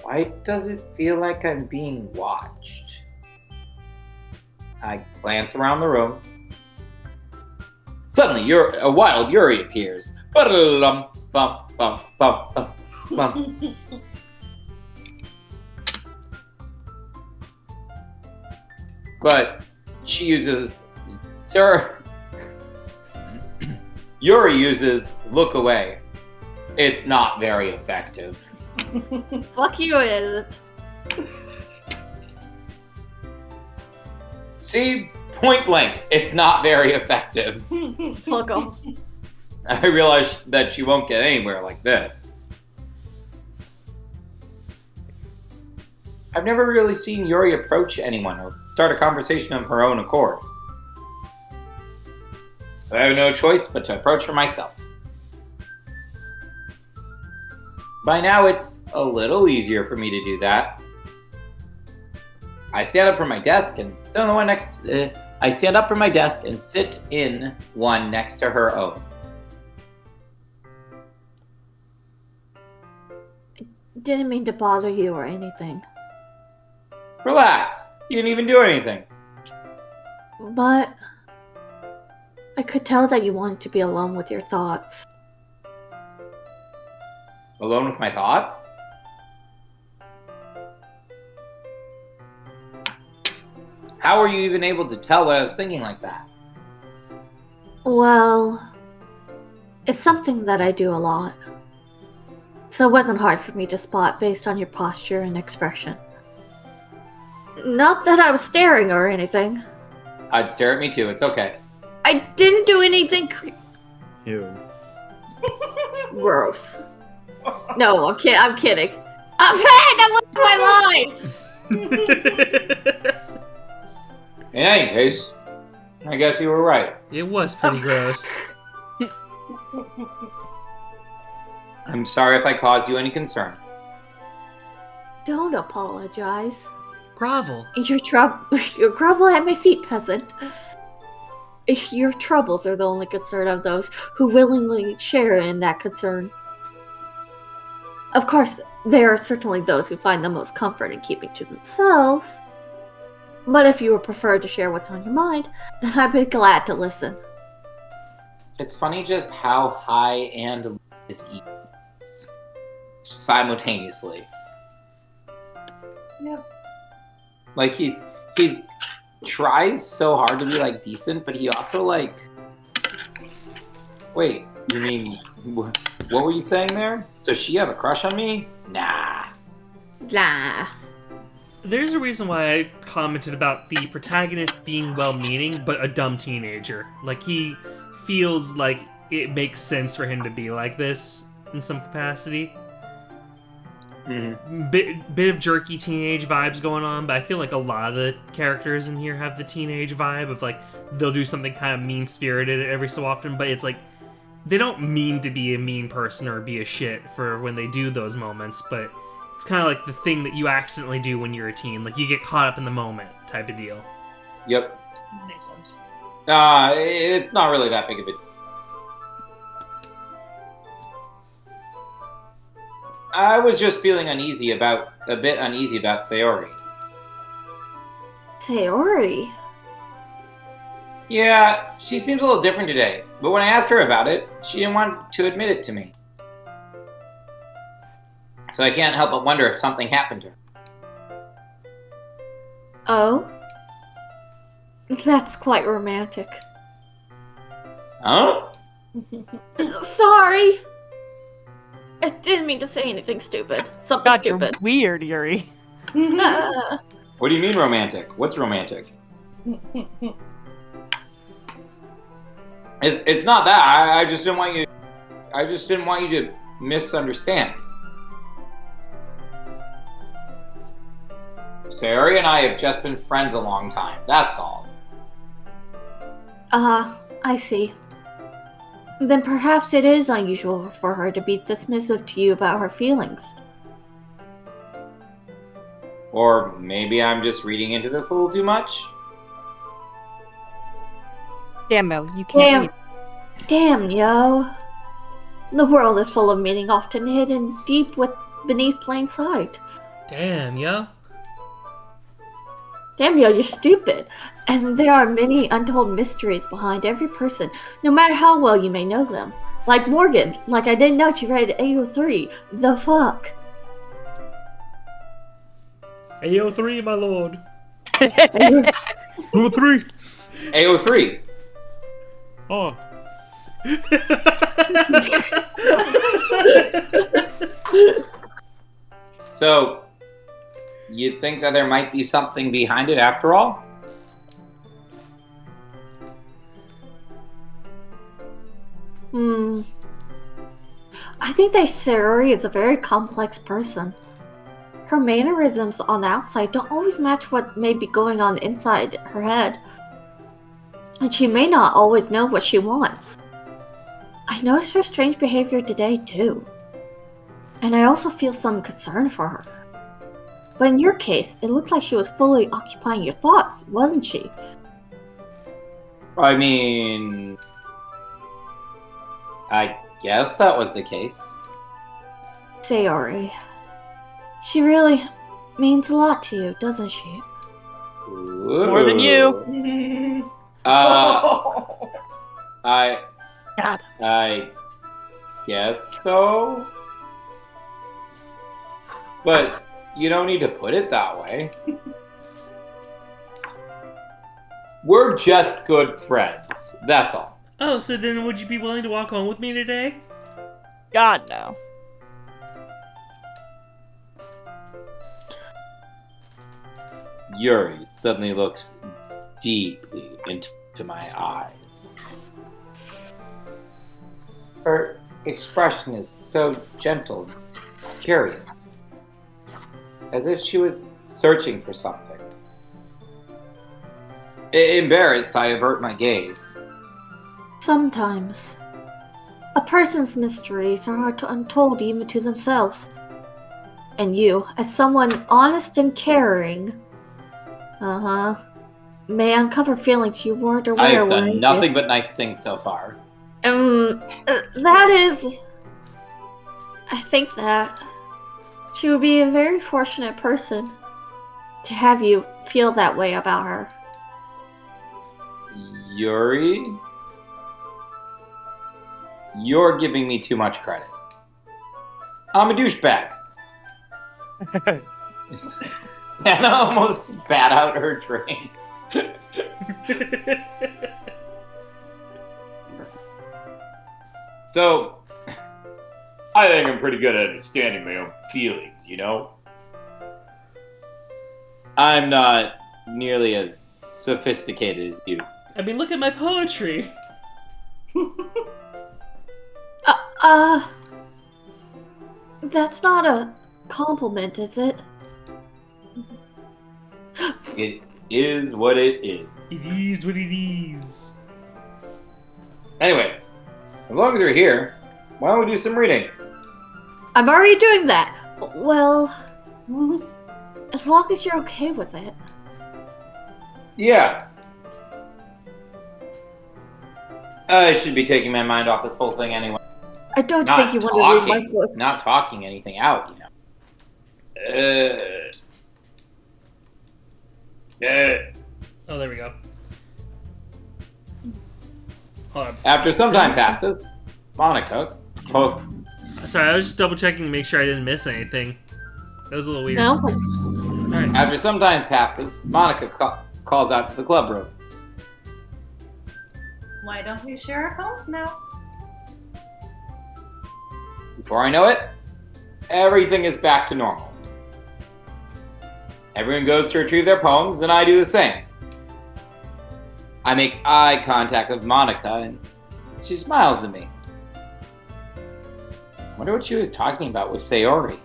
Why does it feel like I'm being watched? I glance around the room. Suddenly, a wild Yuri appears. But she uses... Sir... Yuri uses look away. It's not very effective. Fuck you, is it? See? Point blank. It's not very effective. Fuck 'em. I realize that she won't get anywhere like this. I've never really seen Yuri approach anyone or start a conversation of her own accord. So I have no choice but to approach her myself. By now it's a little easier for me to do that. I stand up from my desk and sit on the one next. I stand up from my desk and sit in one next to her own. Didn't mean to bother you or anything. Relax. You didn't even do anything. But I could tell that you wanted to be alone with your thoughts. Alone with my thoughts? How were you even able to tell that I was thinking like that? Well, it's something that I do a lot. So it wasn't hard for me to spot based on your posture and expression. Not that I was staring or anything. I'd stare at me too, it's okay. I didn't do anything Ew. gross. No, I'm kidding. I'm kidding! That was my line! In any case, I guess you were right. It was pretty gross. I'm sorry if I caused you any concern. Don't apologize. Grovel. Your grovel at my feet, peasant. Your troubles are the only concern of those who willingly share in that concern. Of course, there are certainly those who find the most comfort in keeping to themselves. But if you would prefer to share what's on your mind, then I'd be glad to listen. It's funny just how high and low is equals simultaneously. Yeah. Like he's tries so hard to be like decent, but he also like. Wait, you mean what were you saying there? Does she have a crush on me? Nah. Nah. There's a reason why I commented about the protagonist being well-meaning, but a dumb teenager. Like, he feels like it makes sense for him to be like this in some capacity. Mm-hmm. Bit of jerky teenage vibes going on, but I feel like a lot of the characters in here have the teenage vibe of, like, they'll do something kind of mean-spirited every so often, but it's like, they don't mean to be a mean person or be a shit for when they do those moments, but it's kind of like the thing that you accidentally do when you're a teen. Like, you get caught up in the moment type of deal. Yep. Makes sense. It's not really that big of a... I was just feeling a bit uneasy about Sayori. Sayori? Yeah, she seems a little different today, but when I asked her about it, she didn't want to admit it to me. So I can't help but wonder if something happened to her. Oh? That's quite romantic. Huh? Sorry! I didn't mean to say anything stupid. Something God, you're stupid. weird, Yuri. What do you mean romantic? What's romantic? It's not that. I just didn't want you to misunderstand. Sayori and I have just been friends a long time. That's all. I see. Then perhaps it is unusual for her to be dismissive to you about her feelings. Or maybe I'm just reading into this a little too much. Damn, Mel, you can't read. Damn, yo. The world is full of meaning often hidden deep beneath plain sight. Damn, yo. Samuel, you're stupid. And there are many untold mysteries behind every person, no matter how well you may know them. Like Morgan, like I didn't know she read AO3. The fuck? AO3, my lord. AO3. AO3. Oh. So, you think that there might be something behind it after all? I think that Sayori is a very complex person. Her mannerisms on the outside don't always match what may be going on inside her head. And she may not always know what she wants. I noticed her strange behavior today, too. And I also feel some concern for her. But in your case, it looked like she was fully occupying your thoughts, wasn't she? I mean, I guess that was the case. Sayori. She really means a lot to you, doesn't she? More than you. I God. I guess so. But you don't need to put it that way. We're just good friends. That's all. Oh, so then would you be willing to walk home with me today? God, no. Yuri suddenly looks deeply into my eyes. Her expression is so gentle, curious, as if she was searching for something. Embarrassed, I avert my gaze. Sometimes. A person's mysteries are untold even to themselves. And you, as someone honest and caring, may uncover feelings you weren't aware I have were done in nothing but nice things so far. That is... I think that she would be a very fortunate person to have you feel that way about her. Yuri? You're giving me too much credit. I'm a douchebag. And I almost spat out her drink. So, I think I'm pretty good at understanding my own feelings, you know? I'm not nearly as sophisticated as you. I mean, look at my poetry. That's not a compliment, is it? It is what it is. It is what it is. Anyway, as long as you're here, why don't we do some reading? I'm already doing that. Well, as long as you're okay with it. Yeah. I should be taking my mind off this whole thing anyway. I don't Not think you want to read my book. Not talking anything out, you know. Oh, there we go. Hold on. After some time passes, Monica. Oh, Sorry, I was just double checking to make sure I didn't miss anything. That was a little weird. No? Alright. after some time passes, Monica calls out to the club room. Why don't we share our poems now? Before I know it, everything is back to normal. Everyone goes to retrieve their poems, and I do the same. I make eye contact with Monica, and she smiles at me. I wonder what she was talking about with Sayori.